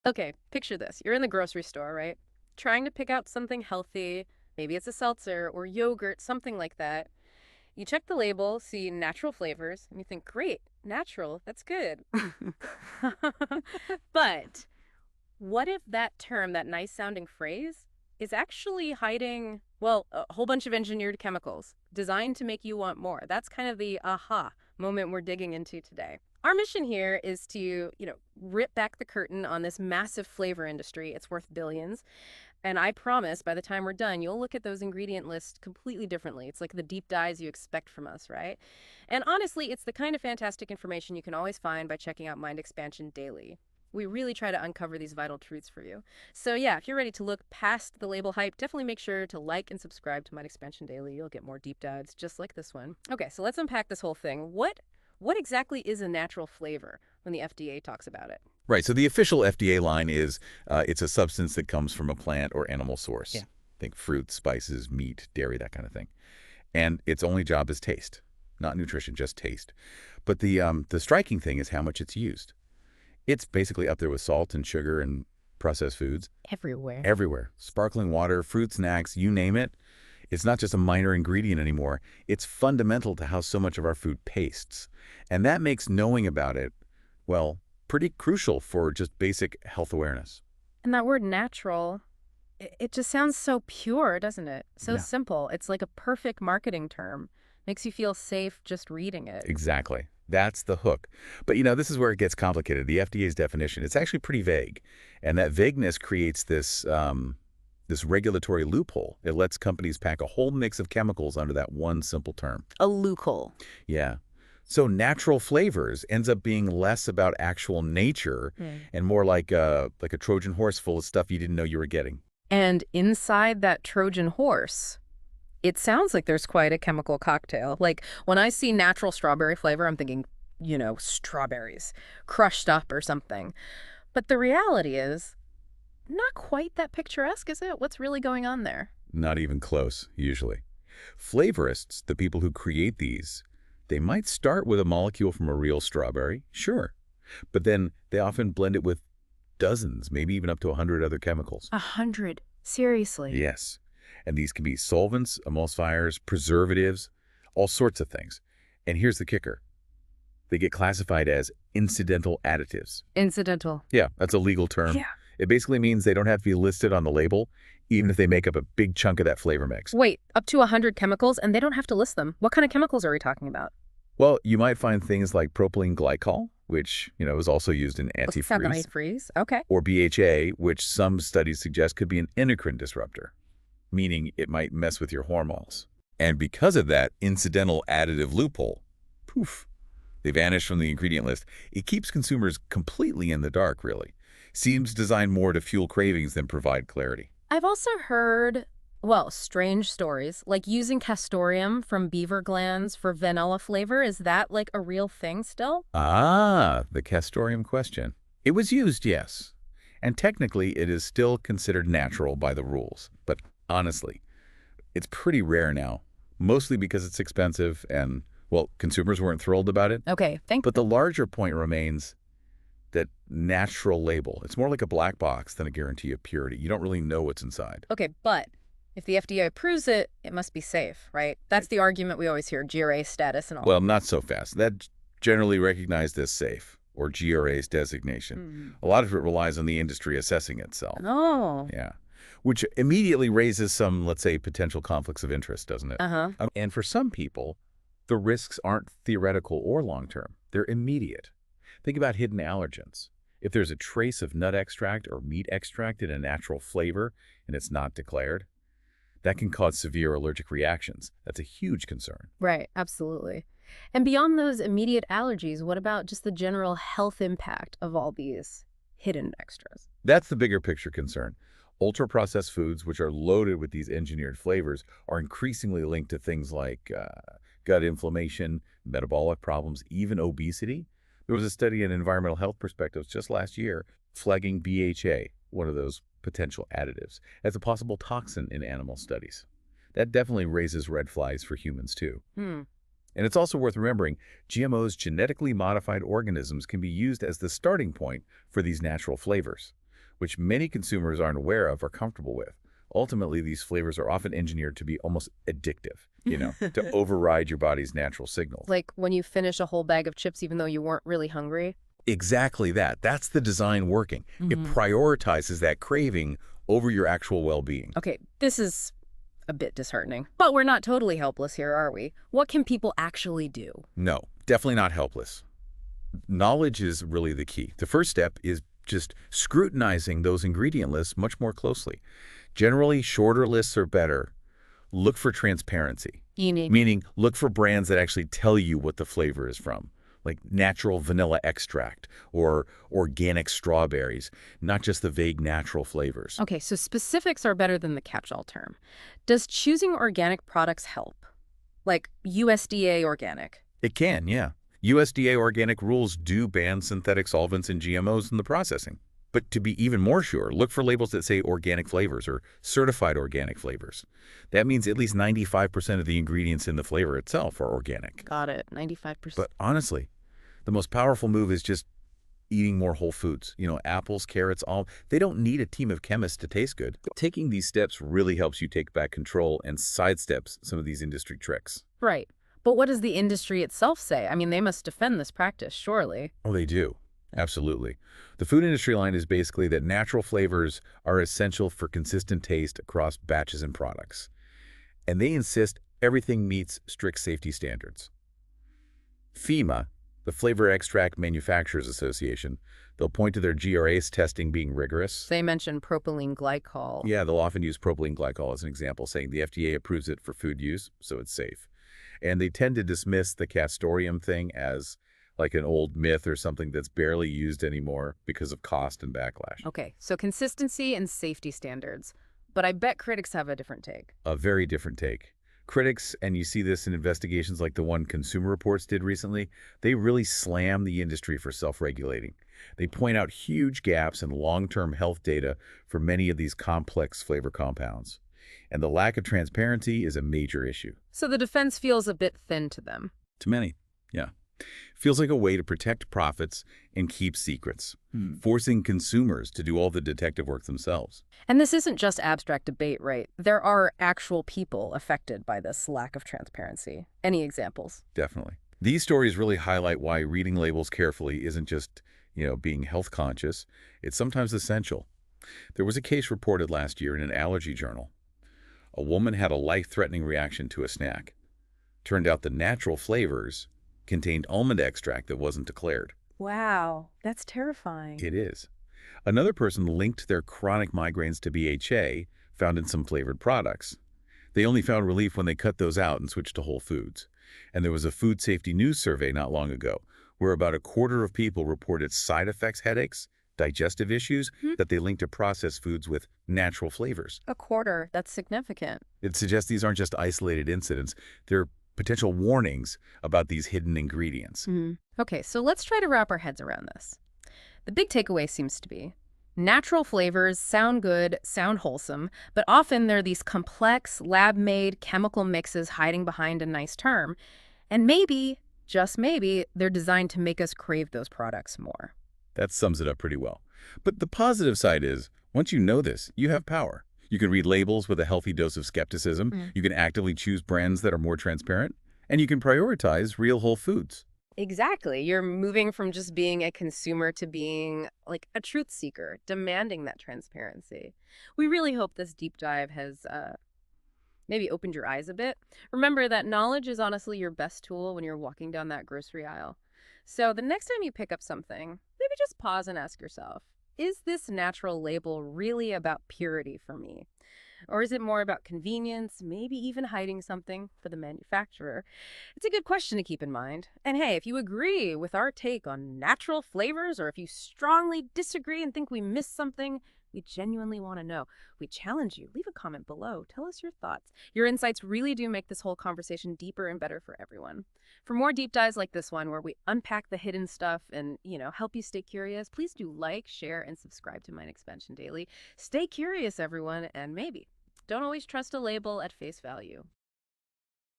Okay, picture this. You're in the grocery store, right? Trying to pick out something healthy. Maybe it's a seltzer or yogurt, something like that. You check the label, see natural flavors, and you think, great, natural, that's good. But what if that term, that nice sounding phrase, is actually hiding, well, a whole bunch of engineered chemicals designed to make you want more? That's kind of the aha moment we're digging into today. Our mission here is to, rip back the curtain on this massive flavor industry. It's worth billions. And I promise by the time we're done, you'll look at those ingredient lists completely differently. It's like the deep dives you expect from us, right? And honestly, it's the kind of fantastic information you can always find by checking out Mind Expansion Daily. We really try to uncover these vital truths for you. So yeah, if you're ready to look past the label hype, definitely make sure to like and subscribe to Mind Expansion Daily. You'll get more deep dives just like this one. Okay, so let's unpack this whole thing. What exactly is a natural flavor when the FDA talks about it? Right. So the official FDA line is it's a substance that comes from a plant or animal Yeah. source. Think fruits, spices, meat, dairy, that kind of thing. And its only job is taste, not nutrition, just taste. But the striking thing is how much it's used. It's basically up there with salt and sugar and processed foods Everywhere. everywhere. Sparkling water, fruit snacks, you name it. It's not just a minor ingredient anymore. It's fundamental to how so much of our food tastes. And that makes knowing about it, well, pretty crucial for just basic health awareness. And that word natural, it just sounds so pure, doesn't it? So Yeah, simple. It's like a perfect marketing term. Makes you feel safe just reading it. exactly. That's the hook. But this is where it gets complicated. The FDA's definition, it's actually pretty vague. And that vagueness creates this regulatory loophole. It lets companies pack a whole mix of chemicals under that one simple term. A loophole. Yeah. So natural flavors ends up being less about actual nature Mm. and more like a Trojan horse full of stuff you didn't know you were getting. And inside that Trojan horse, it sounds like there's quite a chemical cocktail. Like when I see natural strawberry flavor, I'm thinking, strawberries crushed up or something. But the reality is, not quite that picturesque, is it? What's really going on there? Not even close, usually. Flavorists, the people who create these, they might start with a molecule from a real strawberry, sure. But then they often blend it with dozens, maybe even up to 100 other chemicals. 100. Seriously. Yes. And these can be solvents, emulsifiers, preservatives, all sorts of things. And here's the kicker. They get classified as incidental additives. Incidental. Yeah, that's a legal term. Yeah. It basically means they don't have to be listed on the label, even if they make up a big chunk of that flavor mix. Wait, up to 100 chemicals, and they don't have to list them. What kind of chemicals are we talking about? Well, you might find things like propylene glycol, which, is also used in What's antifreeze, antifreeze? Okay. or BHA, which some studies suggest could be an endocrine disruptor, meaning it might mess with your hormones. And because of that incidental additive loophole, poof, they vanish from the ingredient list. It keeps consumers completely in the dark, really. Seems designed more to fuel cravings than provide clarity. I've also heard, well, strange stories, like using castoreum from beaver glands for vanilla flavor. Is that like a real thing still? Ah, the castoreum question. It was used, yes. And technically, it is still considered natural by the rules. But honestly, it's pretty rare now, mostly because it's expensive and, well, consumers weren't thrilled about it. Okay, thank But the larger point remains that natural label. It's more like a black box than a guarantee of purity. You don't really know what's inside. Okay, but if the FDA approves it, it must be safe, right? That's the argument we always hear, GRA status and all. Well, not so fast. That's generally recognized as safe, or GRA's designation. A lot of it relies on the industry assessing itself. Oh. Yeah. Which immediately raises some, let's say, potential conflicts of interest, doesn't it? Uh-huh. And for some people, the risks aren't theoretical or long-term. They're immediate. Think about hidden allergens. If there's a trace of nut extract or meat extract in a natural flavor and it's not declared, that can cause severe allergic reactions. That's a huge concern. Right, absolutely. And beyond those immediate allergies, what about just the general health impact of all these hidden extras? That's the bigger picture concern. Ultra-processed foods, which are loaded with these engineered flavors, are increasingly linked to things like gut inflammation, metabolic problems, even obesity. There was a study in Environmental Health Perspectives just last year flagging BHA, one of those potential additives, as a possible toxin in animal studies. That definitely raises red flags for humans, too. Hmm. And it's also worth remembering, GMOs, genetically modified organisms, can be used as the starting point for these natural flavors. which many consumers aren't aware of or comfortable with. Ultimately, these flavors are often engineered to be almost addictive, to override your body's natural signals. Like when you finish a whole bag of chips even though you weren't really hungry? Exactly that. That's the design working. It prioritizes that craving over your actual well-being. Okay, this is a bit disheartening. But we're not totally helpless here, are we? What can people actually do? No, definitely not helpless. Knowledge is really the key. The first step is just scrutinizing those ingredient lists much more closely. Generally, shorter lists are better. Look for transparency, meaning look for brands that actually tell you what the flavor is from, like natural vanilla extract or organic strawberries, not just the vague natural flavors. Okay, so specifics are better than the catch-all term. Does choosing organic products help? Like USDA organic? It can, yeah. USDA organic rules do ban synthetic solvents and GMOs in the processing. But to be even more sure, look for labels that say organic flavors or certified organic flavors. That means at least 95% of the ingredients in the flavor itself are organic. Got it, 95%. But honestly, the most powerful move is just eating more whole foods. Apples, carrots, all. They don't need a team of chemists to taste good. Taking these steps really helps you take back control and sidesteps some of these industry tricks. Right. But what does the industry itself say? I mean, they must defend this practice, surely. Oh, they do. Absolutely. The food industry line is basically that natural flavors are essential for consistent taste across batches and products. And they insist everything meets strict safety standards. FEMA, the Flavor Extract Manufacturers Association, they'll point to their GRAS testing being rigorous. They mention propylene glycol. Yeah, they'll often use propylene glycol as an example, saying the FDA approves it for food use, so it's safe. And they tend to dismiss the castoreum thing as like an old myth or something that's barely used anymore because of cost and backlash. Okay, so consistency and safety standards. But I bet critics have a different take. A very different take. Critics, and you see this in investigations like the one Consumer Reports did recently, they really slam the industry for self-regulating. They point out huge gaps in long-term health data for many of these complex flavor compounds. And the lack of transparency is a major issue. So the defense feels a bit thin to them. To many, yeah. Feels like a way to protect profits and keep secrets, forcing consumers to do all the detective work themselves. And this isn't just abstract debate, right? There are actual people affected by this lack of transparency. Any examples? Definitely. These stories really highlight why reading labels carefully isn't just, being health conscious. It's sometimes essential. There was a case reported last year in an allergy journal. A woman had a life-threatening reaction to a snack. Turned out the natural flavors contained almond extract that wasn't declared. Wow, that's terrifying. It is. Another person linked their chronic migraines to BHA found in some flavored products. They only found relief when they cut those out and switched to whole foods. And there was a Food Safety News survey not long ago where about a quarter of people reported side effects, headaches, digestive issues that they linked to processed foods with natural flavors. A quarter, that's significant. It suggests these aren't just isolated incidents. They're potential warnings about these hidden ingredients. Okay, so let's try to wrap our heads around this. The big takeaway seems to be natural flavors sound good, sound wholesome, but often they're these complex, lab-made chemical mixes hiding behind a nice term. And maybe, just maybe, they're designed to make us crave those products more. That sums it up pretty well. But the positive side is, once you know this, you have power. You can read labels with a healthy dose of skepticism. You can actively choose brands that are more transparent. And you can prioritize real whole foods. Exactly. You're moving from just being a consumer to being like a truth seeker, demanding that transparency. We really hope this deep dive has maybe opened your eyes a bit. Remember that knowledge is honestly your best tool when you're walking down that grocery aisle. So the next time you pick up something, maybe just pause and ask yourself, is this natural label really about purity for me? Or is it more about convenience, maybe even hiding something for the manufacturer? It's a good question to keep in mind. And hey, if you agree with our take on natural flavors, or if you strongly disagree and think we missed something, we genuinely want to know. We challenge you. Leave a comment below. Tell us your thoughts. Your insights really do make this whole conversation deeper and better for everyone. For more deep dives like this one, where we unpack the hidden stuff and, help you stay curious, please do like, share, and subscribe to Mind Expansion Daily. Stay curious, everyone, and maybe don't always trust a label at face value.